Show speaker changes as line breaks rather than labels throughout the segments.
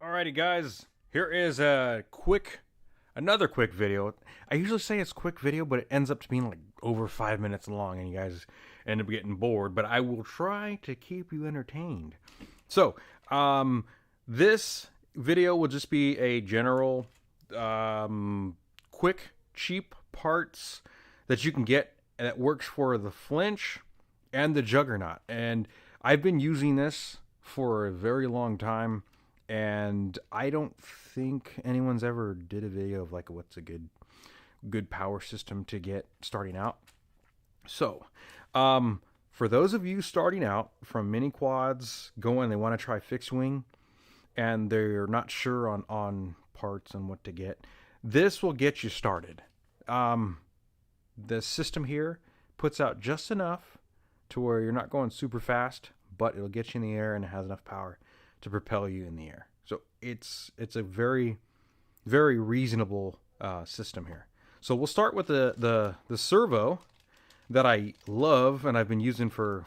Alrighty guys, here is another quick video. I usually say it's quick video, but it ends up to being like over 5 minutes long and you guys end up getting bored, but I will try to keep you entertained. So, this video will just be a general, quick, cheap parts that you can get that works for the flinch and the juggernaut. And I've been using this for a very long time, and I don't think anyone's ever did a video of like what's a good power system to get starting out. So, for those of you starting out from mini quads, they want to try fixed wing, and they're not sure on parts and what to get, this will get you started. The system here puts out just enough to where you're not going super fast, but it'll get you in the air and it has enough power to propel you in the air. So it's a very, very reasonable system here. So we'll start with the servo that I love and I've been using for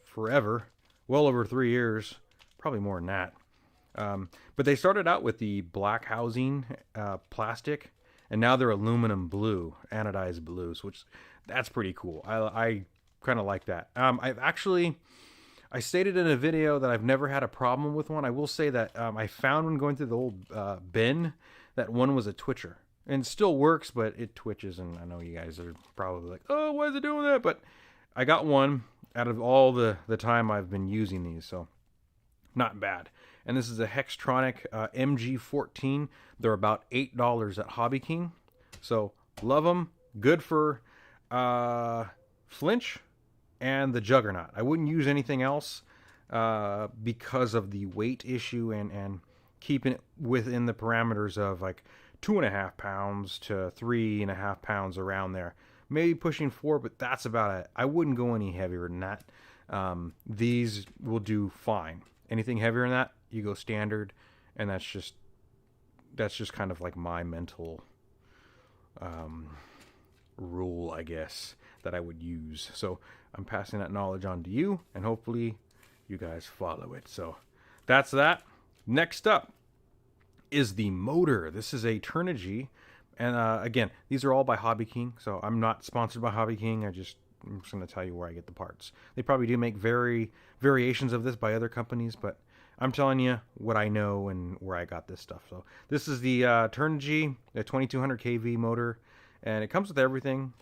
forever, well over 3 years, probably more than that. But they started out with the black housing plastic, and now they're aluminum blue, anodized blues, which that's pretty cool. I kind of like that. I stated in a video that I've never had a problem with one. I will say that I found when going through the old bin that one was a twitcher. And it still works, but it twitches, and I know you guys are probably like, oh, why is it doing that? But I got one out of all the time I've been using these, so not bad. And this is a Hextronic MG14. They're about $8 at hobbyking. So love them. Good for flinch and the juggernaut. I wouldn't use anything else because of the weight issue and keeping it within the parameters of like 2.5 pounds to 3.5 pounds, around there. Maybe pushing 4, but that's about it. I wouldn't go any heavier than that. These will do fine. Anything heavier than that, you go standard, and that's just kind of like my mental rule, I guess, that I would use. So I'm passing that knowledge on to you, and hopefully you guys follow it. So that's that. Next up is the motor. This is a Turnigy, and again, these are all by hobbyking, so I'm not sponsored by hobbyking. I'm just going to tell you where I get the parts. They probably do make variations of this by other companies, but I'm telling you what I know and where I got this stuff. So this is the Turnigy, a 2200 kV motor, and it comes with everything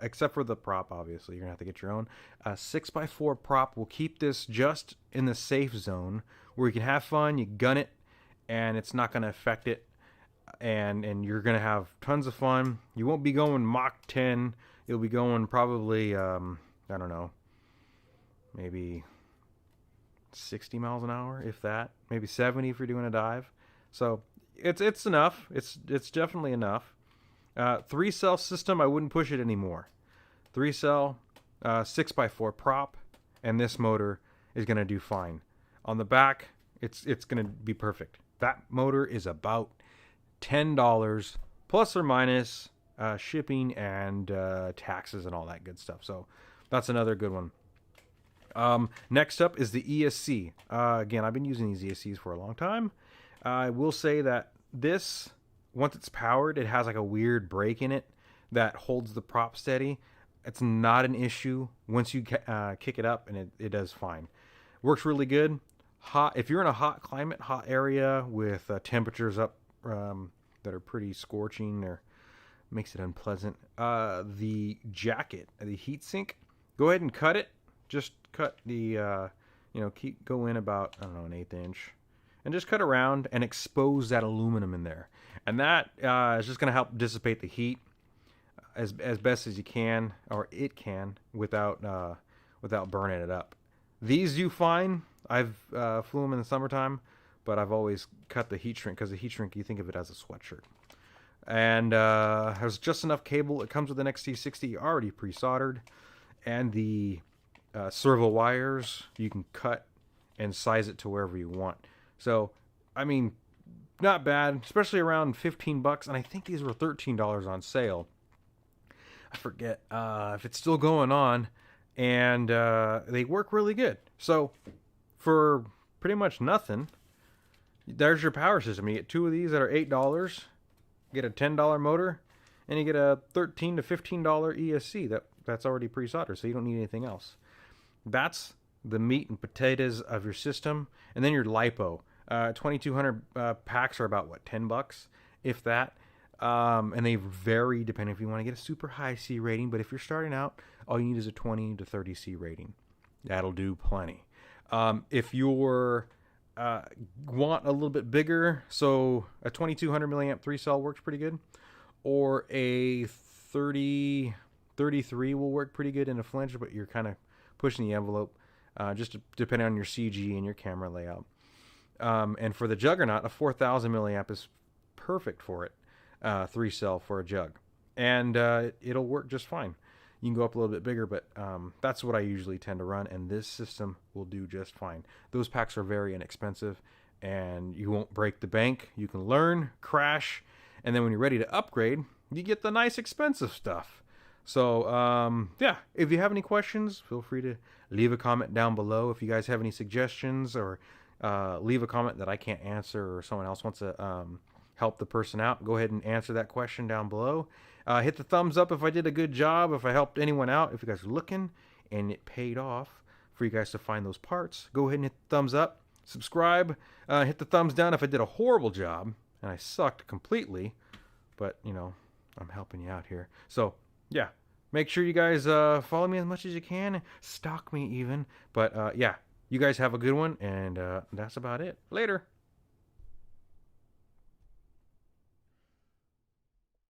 except for the prop. Obviously, you're gonna have to get your own. 6x4 prop will keep this just in the safe zone where you can have fun. You gun it, and it's not going to affect it, and you're going to have tons of fun. You won't be going Mach 10. You'll be going probably, I don't know, maybe 60 miles an hour, if that. Maybe 70 if you're doing a dive. So it's enough. It's definitely enough. 3-cell system, I wouldn't push it anymore. 3-cell, 6x4 prop, and this motor is going to do fine. On the back, it's going to be perfect. That motor is about $10 plus or minus shipping and taxes and all that good stuff. So that's another good one. Next up is the ESC. Again, I've been using these ESCs for a long time. I will say that this, once it's powered, it has like a weird brake in it that holds the prop steady. It's not an issue once you kick it up, and it does fine. Works really good. Hot, if you're in a hot climate, hot area with temperatures up that are pretty scorching, or makes it unpleasant. The jacket, the heat sink, go ahead and cut it. Just cut the, go in about, I don't know, an 1/8 inch, and just cut around and expose that aluminum in there. And that is just going to help dissipate the heat as best as you can, or it can, without burning it up. These do fine. I've flew them in the summertime, but I've always cut the heat shrink, because the heat shrink, you think of it as a sweatshirt. And has just enough cable. It comes with an XT60 already pre-soldered, and the servo wires you can cut and size it to wherever you want. So, I mean, not bad, especially around $15, and I think these were $13 on sale. I forget if it's still going on, and they work really good. So for pretty much nothing, there's your power system. You get 2 of these that are $8. You get a $10 motor, and you get a $13 to $15 ESC that's already pre-soldered, so you don't need anything else. That's the meat and potatoes of your system. And then your lipo. 2200 packs are about what, $10, if that. And they vary depending if you want to get a super high C rating. But if you're starting out, all you need is a 20 to 30 C rating. That'll do plenty. If you're want a little bit bigger, so a 2200 milliamp 3-cell works pretty good, or a 33 will work pretty good in a flinch, but you're kind of pushing the envelope, just depending on your CG and your camera layout. And for the Juggernaut, a 4000 milliamp is perfect for it, 3-cell for a jug, and it'll work just fine. You can go up a little bit bigger, but that's what I usually tend to run, and this system will do just fine. Those packs are very inexpensive, and you won't break the bank. You can learn, crash, and then when you're ready to upgrade, you get the nice expensive stuff. So, yeah, if you have any questions, feel free to leave a comment down below. If you guys have any suggestions, or leave a comment that I can't answer, or someone else wants to help the person out, go ahead and answer that question down below. Hit the thumbs up if I did a good job, if I helped anyone out. If you guys are looking and it paid off for you guys to find those parts, go ahead and hit the thumbs up. Subscribe. Hit the thumbs down if I did a horrible job and I sucked completely. But, you know, I'm helping you out here. So, yeah. Make sure you guys follow me as much as you can. Stalk me even. But, yeah. You guys have a good one. And that's about it. Later.